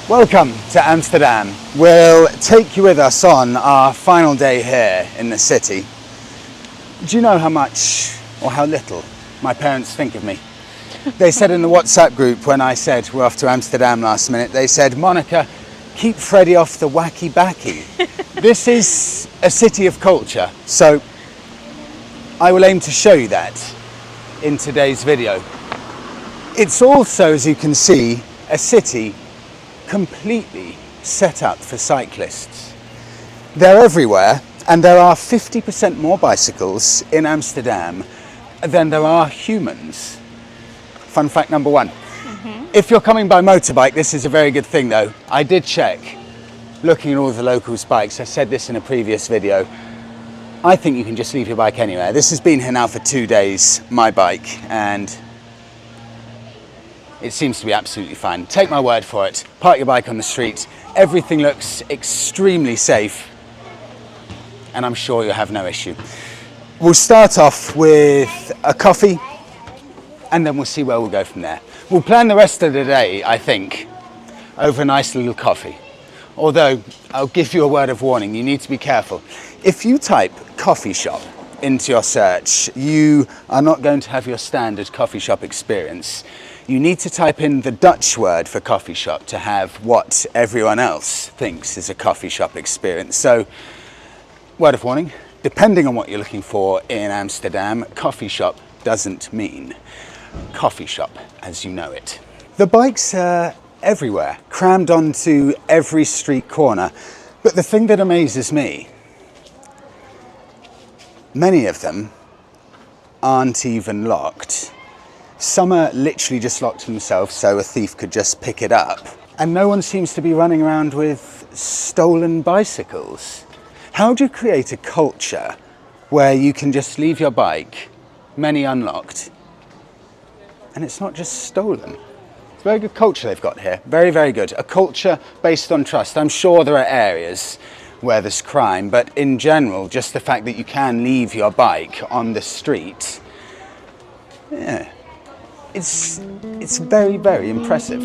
Welcome to Amsterdam. We'll take you with us on our final day here in the city. Do you know how much or how little my parents think of me? They said in the WhatsApp group when I said we're off to Amsterdam last minute, they said, Monica, keep Freddie off the wacky backy. This is a city of culture, so I will aim to show you that in today's video. It's also, as you can see, a city completely set up for cyclists. They're everywhere, and there are 50% more bicycles in Amsterdam than there are humans. Fun fact number one. If you're coming by motorbike, this is a very good thing though. I did check, looking at all the locals' bikes. I said this in a previous video. I think you can just leave your bike anywhere. This has been here now for 2 days, my bike, and it seems to be absolutely fine. Take my word for it. Park your bike on the street. Everything looks extremely safe, and I'm sure you'll have no issue. We'll start off with a coffee, and then we'll see where we'll go from there. We'll plan the rest of the day, I think, over a nice little coffee. Although, I'll give you a word of warning, you need to be careful. If you type coffee shop into your search, you are not going to have your standard coffee shop experience. You need to type in the Dutch word for coffee shop to have what everyone else thinks is a coffee shop experience. So, word of warning, depending on what you're looking for in Amsterdam, coffee shop doesn't mean coffee shop as you know it. The bikes are everywhere, crammed onto every street corner. But the thing that amazes me, many of them aren't even locked. Some are literally just locked themselves so a thief could just pick it up. And no one seems to be running around with stolen bicycles. How do you create a culture where you can just leave your bike, many unlocked, and it's not just stolen? It's a very good culture they've got here. Very, very good. A culture based on trust. I'm sure there are areas where there's crime, but in general, just the fact that you can leave your bike on the street, yeah, it's very, very impressive.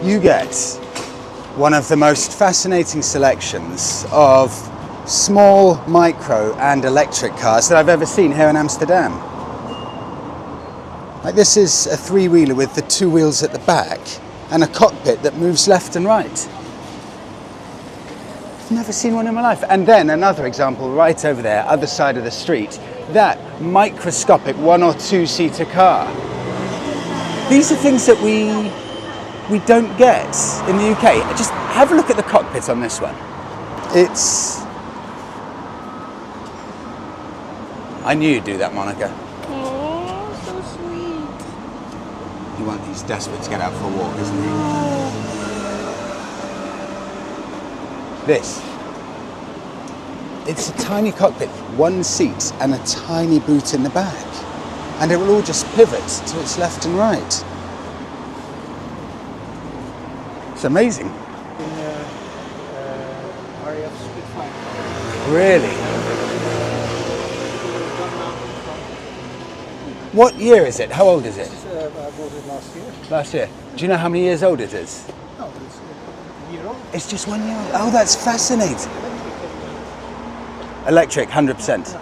You get one of the most fascinating selections of small, micro and electric cars that I've ever seen here in Amsterdam. Like, this is a three-wheeler with the two wheels at the back and a cockpit that moves left and right. I've never seen one in my life. And then another example right over there, other side of the street, that microscopic 1 or 2 seater car. These are things that we don't get in the UK. Just have a look at the cockpit on this one. I knew you'd do that, Monica. Oh, so sweet. He's desperate to get out for a walk, isn't he? It's a tiny cockpit, 1 seat and a tiny boot in the back. And it will all just pivot to its left and right. It's amazing. Really? What year is it? How old is it? I bought it last year. Last year. Do you know how many years old it is? No, it's a year old. It's just 1 year old. Oh, that's fascinating. Electric, 100%. Two,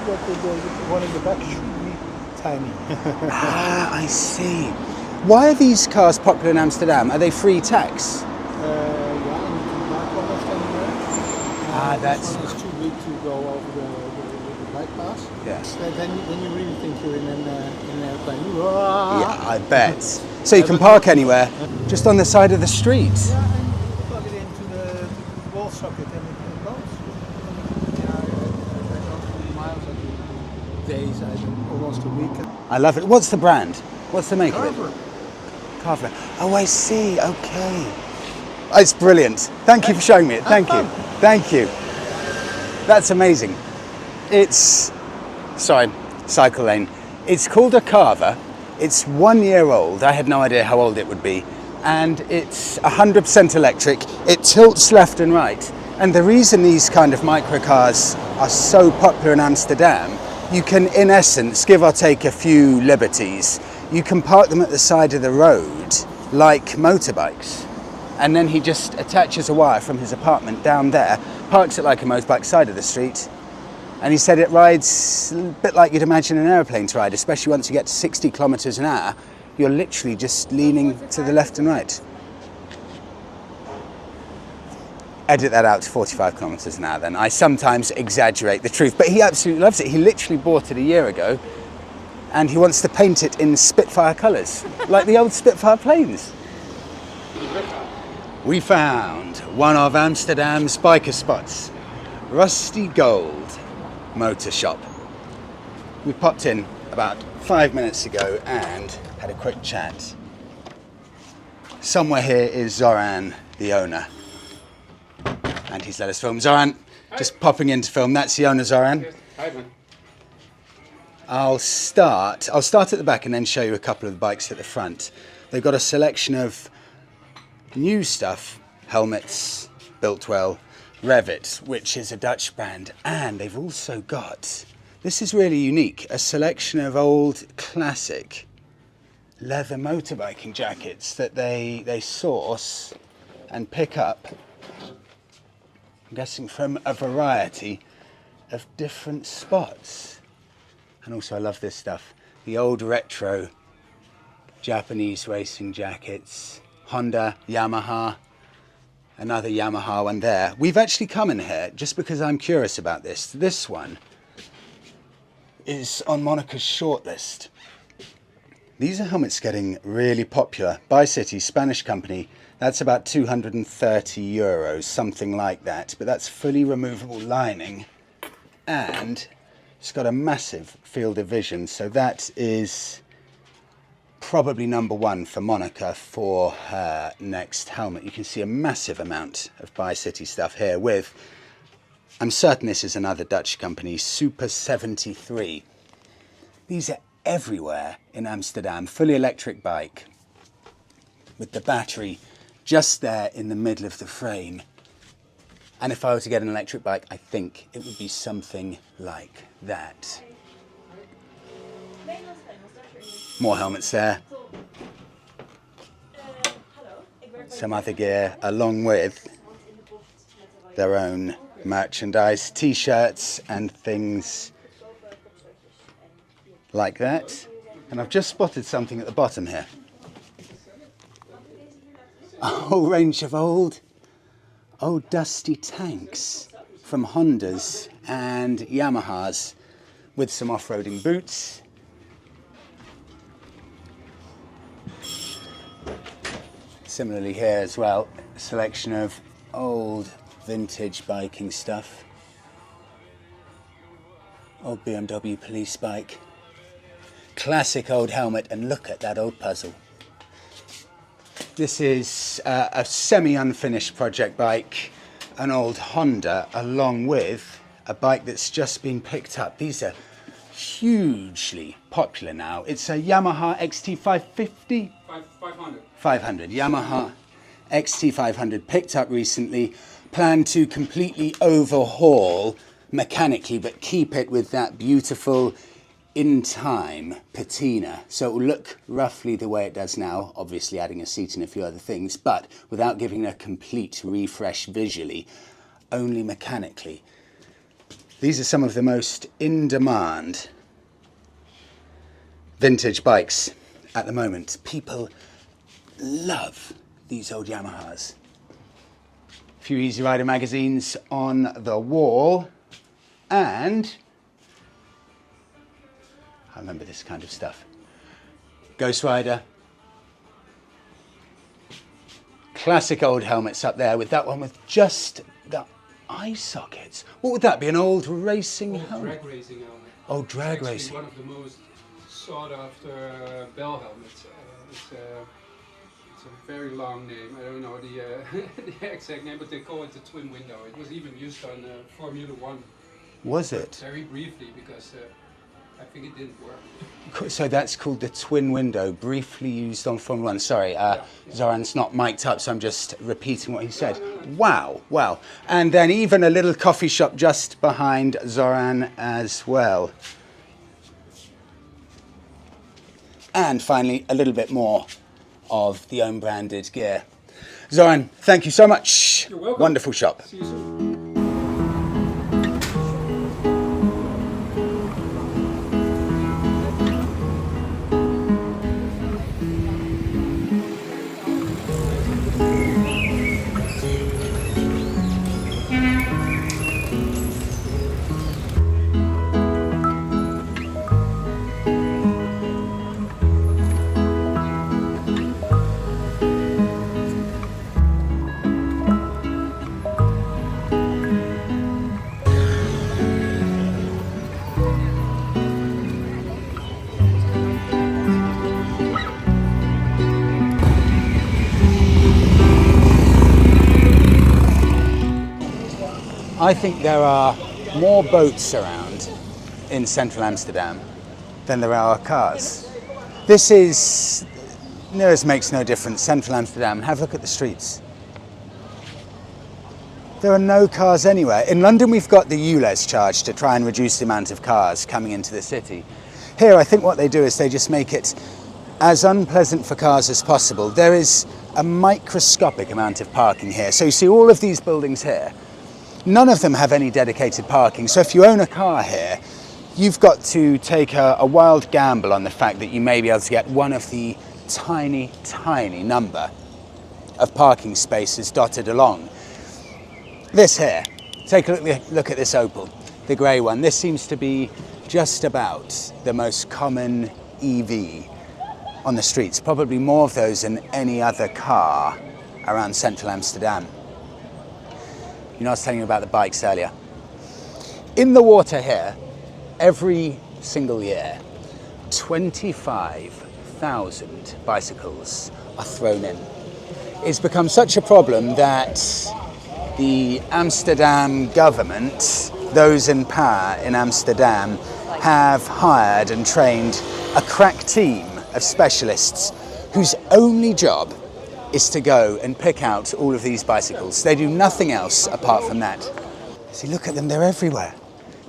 but the one in the back should be tiny. Ah, I see. Why are these cars popular in Amsterdam? Are they free tax? Yeah, and you can park almost anywhere. That's... This one is too big to go over the bike pass. Yeah. So then you really think you're in an airplane. Yeah, I bet. So you can park anywhere, just on the side of the street. Yeah, and you plug it into the wall socket and it goes. Yeah, I don't miles, I do days, I do almost a week. I love it. What's the brand? What's the make of Carver. it? Carver. Oh, I see. Okay. It's brilliant. Thank you for showing me it. Thank you. Thank you. That's amazing. It's... Sorry, cycle lane. It's called a Carver. It's 1 year old. I had no idea how old it would be. And it's 100% electric. It tilts left and right. And the reason these kind of microcars are so popular in Amsterdam, you can, in essence, give or take a few liberties. You can park them at the side of the road like motorbikes. And then he just attaches a wire from his apartment down there, parks it like a motorbike side of the street. And he said it rides a bit like you'd imagine an aeroplane to ride, especially once you get to 60 kilometers an hour. You're literally just leaning to the left and right. Edit that out to 45 kilometers an hour then. I sometimes exaggerate the truth, but he absolutely loves it. He literally bought it a year ago and he wants to paint it in Spitfire colours, like the old Spitfire planes. We found one of Amsterdam's biker spots, Rusty Gold MotorShop. We popped in about 5 minutes ago and had a quick chat. Somewhere here is Zoran, the owner, and he's let us film. Zoran, just popping in to film. That's the owner, Zoran. Hi, man. I'll start at the back and then show you a couple of the bikes at the front. They've got a selection of new stuff, helmets, built well, Revit, which is a Dutch brand, and they've also got, this is really unique, a selection of old classic leather motorbiking jackets that they source and pick up, I'm guessing from a variety of different spots. And also I love this stuff, the old retro Japanese racing jackets, Honda, Yamaha, another Yamaha one there. We've actually come in here just because I'm curious about this. This one is on Monica's shortlist. These are helmets getting really popular. Bicity, Spanish company. That's about 230 euros, something like that. But that's fully removable lining. And it's got a massive field of vision. So that is probably number one for Monica for her next helmet. You can see a massive amount of Bicity stuff here with, I'm certain this is another Dutch company, Super 73. These are everywhere in Amsterdam. Fully electric bike with the battery just there in the middle of the frame. And if I were to get an electric bike, I think it would be something like that. More helmets there. Some other gear along with their own merchandise, t-shirts and things like that. And I've just spotted something at the bottom here. A whole range of old dusty tanks from Hondas and Yamahas with some off-roading boots. Similarly here as well, a selection of old vintage biking stuff. Old BMW police bike. Classic old helmet, and look at that old puzzle. This is a semi-unfinished project bike, an old Honda, along with a bike that's just been picked up. These are hugely popular now. It's a Yamaha XT550? 500. 500. Yamaha XT500 picked up recently. Plan to completely overhaul mechanically, but keep it with that beautiful in time patina, so it will look roughly the way it does now, obviously adding a seat and a few other things, but without giving a complete refresh visually, only mechanically. These are some of the most in-demand vintage bikes at the moment. People love these old Yamahas. A few Easy Rider magazines on the wall, and I remember this kind of stuff. Ghost Rider. Classic old helmets up there with that one with just the eye sockets. What would that be, an old racing helmet? Drag racing helmet. Oh, drag it's racing. One of the most sought after bell helmets. It's a very long name. I don't know the, the exact name, but they call it the twin window. It was even used on Formula One. Was it? Very briefly, because I think it didn't work. So that's called the twin window, briefly used on Formula One. Sorry, Zoran's not mic'd up, so I'm just repeating what he said. Wow, wow. And then even a little coffee shop just behind Zoran as well. And finally, a little bit more of the own branded gear. Zoran, thank you so much. You're welcome. Wonderful shop. See you soon. I think there are more boats around in central Amsterdam than there are cars. This is, near as makes no difference, central Amsterdam. Have a look at the streets. There are no cars anywhere. In London we've got the ULEZ charge to try and reduce the amount of cars coming into the city. Here I think what they do is they just make it as unpleasant for cars as possible. There is a microscopic amount of parking here. So you see all of these buildings here. None of them have any dedicated parking, so if you own a car here, you've got to take a wild gamble on the fact that you may be able to get one of the tiny, tiny number of parking spaces dotted along. This here, take a look at this Opel, the grey one. This seems to be just about the most common EV on the streets, probably more of those than any other car around central Amsterdam. You know, I was telling you about the bikes earlier. In the water here, every single year, 25,000 bicycles are thrown in. It's become such a problem that the Amsterdam government, those in power in Amsterdam, have hired and trained a crack team of specialists whose only job is to go and pick out all of these bicycles. They do nothing else apart from that. See, look at them, they're everywhere.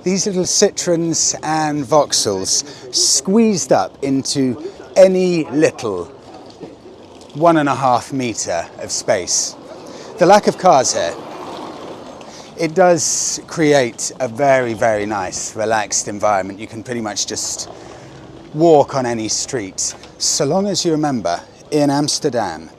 These little Citroens and Vauxhalls squeezed up into any little 1.5 metre of space. The lack of cars here, it does create a very, very nice, relaxed environment. You can pretty much just walk on any street. So long as you remember, in Amsterdam,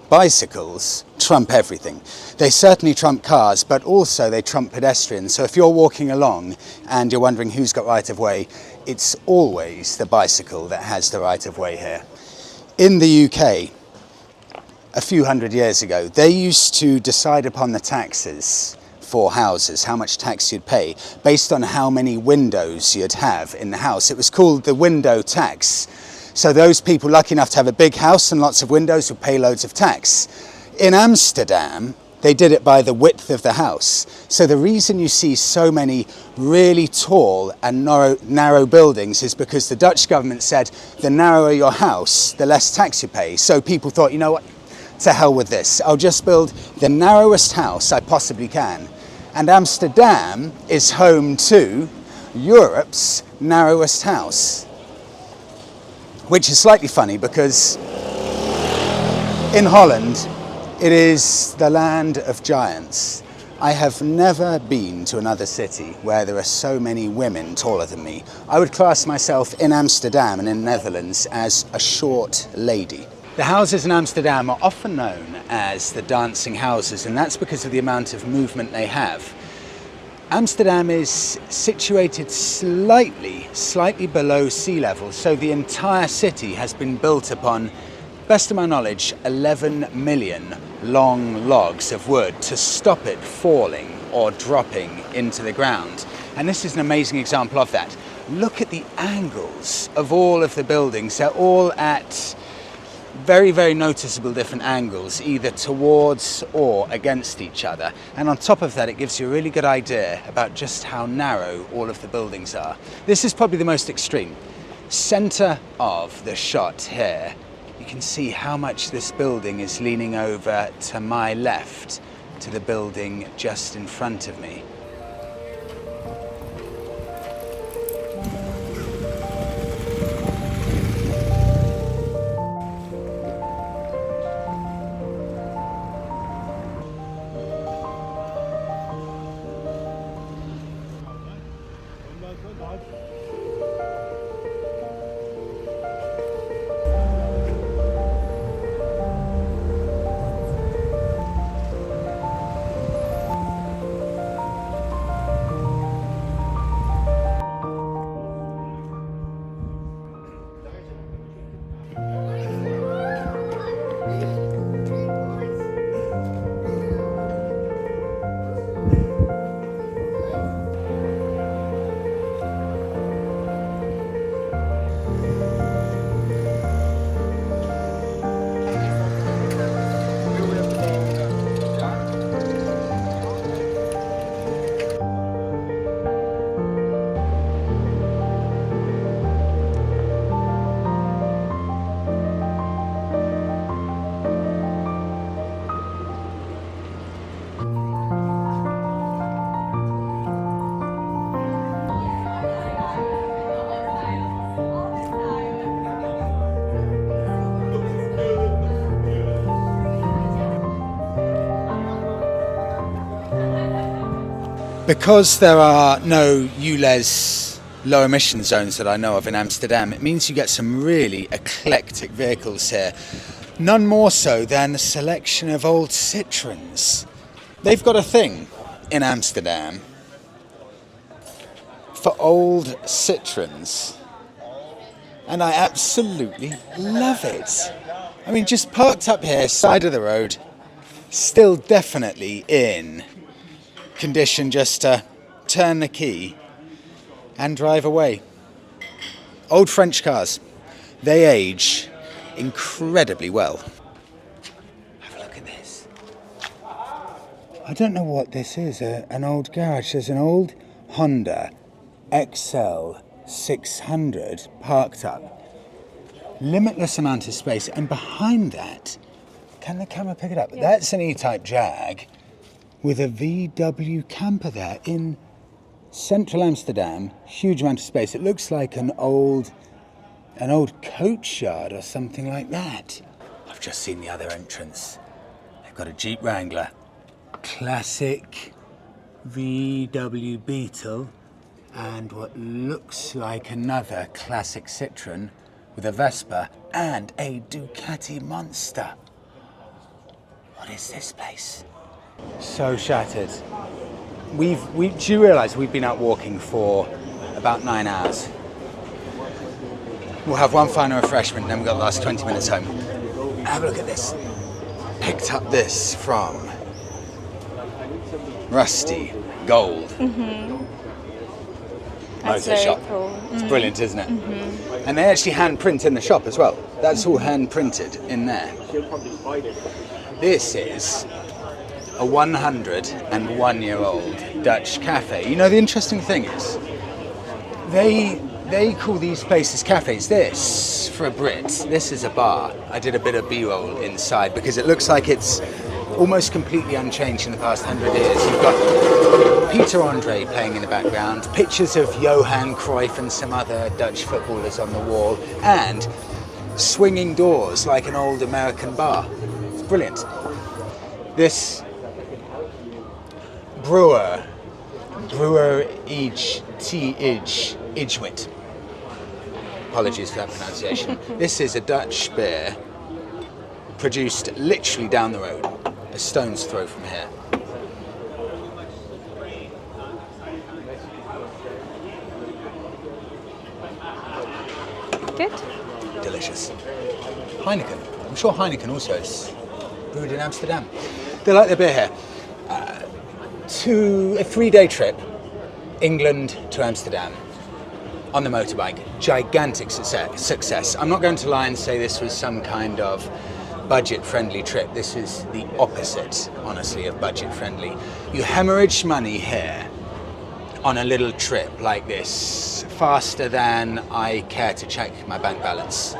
bicycles trump everything. They certainly trump cars, but also they trump pedestrians. So if you're walking along and you're wondering who's got right of way, it's always the bicycle that has the right of way here. In the UK, a few hundred years ago, they used to decide upon the taxes for houses, how much tax you'd pay, based on how many windows you'd have in the house. It was called the window tax. So those people lucky enough to have a big house and lots of windows would pay loads of tax. In Amsterdam, they did it by the width of the house. So the reason you see so many really tall and narrow buildings is because the Dutch government said the narrower your house, the less tax you pay. So people thought, you know what, to hell with this. I'll just build the narrowest house I possibly can. And Amsterdam is home to Europe's narrowest house. Which is slightly funny because in Holland, it is the land of giants. I have never been to another city where there are so many women taller than me. I would class myself in Amsterdam and in the Netherlands as a short lady. The houses in Amsterdam are often known as the dancing houses, and that's because of the amount of movement they have. Amsterdam is situated slightly below sea level, so the entire city has been built upon, best of my knowledge, 11 million long logs of wood to stop it falling or dropping into the ground. And this is an amazing example of that. Look at the angles of all of the buildings. They're all at very, very noticeable different angles, either towards or against each other. And on top of that, it gives you a really good idea about just how narrow all of the buildings are. This is probably the most extreme. Center of the shot here, you can see how much this building is leaning over to my left, to the building just in front of me. Because there are no ULEZ low emission zones that I know of in Amsterdam, it means you get some really eclectic vehicles here. None more so than the selection of old Citroens. They've got a thing in Amsterdam for old Citroens, and I absolutely love it. I mean, just parked up here, side of the road, still definitely in condition just to turn the key and drive away. Old French cars, they age incredibly well. Have a look at this. I don't know what this is, an old garage. There's an old Honda XL600 parked up. Limitless amount of space, and behind that, can the camera pick it up? Yes. That's an E-Type Jag with a VW camper there in central Amsterdam. Huge amount of space. It looks like an old coach yard or something like that. I've just seen the other entrance. They've got a Jeep Wrangler, classic VW Beetle, and what looks like another classic Citroen with a Vespa and a Ducati Monster. What is this place? So shattered. Do you realise we've been out walking for about 9 hours? We'll have one final refreshment and then we've got the last 20 minutes home. Have a look at this. Picked up this from Rusty Gold MotorShop. Cool. It's brilliant, isn't it? And they actually hand print in the shop as well. That's all hand printed in there. This is a 101-year-old Dutch cafe. You know, the interesting thing is, they They call these places cafes. This, for a Brit, this is a bar. I did a bit of B-roll inside because it looks like it's almost completely unchanged in the past 100 years. You've got Peter Andre playing in the background, pictures of Johan Cruyff and some other Dutch footballers on the wall, and swinging doors like an old American bar. It's brilliant. This Brewer Ijwit. Apologies for that pronunciation. This is a Dutch beer produced literally down the road, a stone's throw from here. Good. Delicious. Heineken. I'm sure Heineken also is brewed in Amsterdam. They like their beer here. A 3-day trip, England to Amsterdam, on the motorbike. Gigantic success. I'm not going to lie and say this was some kind of budget-friendly trip. This is the opposite, honestly, of budget-friendly. You hemorrhage money here on a little trip like this faster than I care to check my bank balance.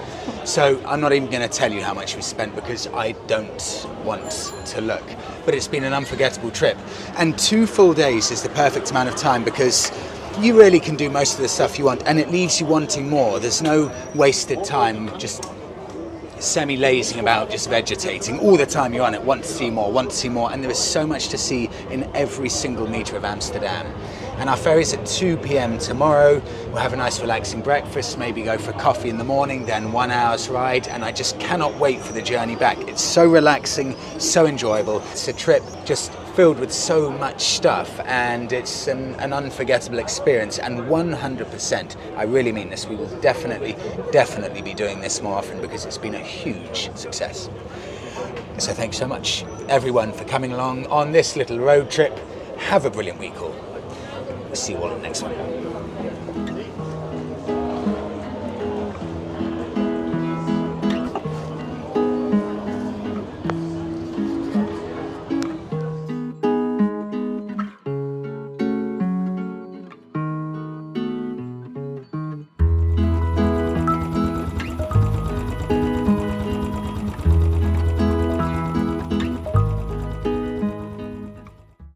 So I'm not even going to tell you how much we spent because I don't want to look. But it's been an unforgettable trip. And 2 full days is the perfect amount of time because you really can do most of the stuff you want and it leaves you wanting more. There's no wasted time just semi-lazing about, just vegetating. All the time you're on it, want to see more, and there is so much to see in every single metre of Amsterdam. And our ferry's at 2 p.m. tomorrow. We'll have a nice relaxing breakfast, maybe go for a coffee in the morning, then 1 hour's ride, and I just cannot wait for the journey back. It's so relaxing, so enjoyable. It's a trip just filled with so much stuff, and it's an unforgettable experience, and 100%, I really mean this, we will definitely be doing this more often because it's been a huge success. So thanks so much, everyone, for coming along on this little road trip. Have a brilliant week all. See you all on the next one.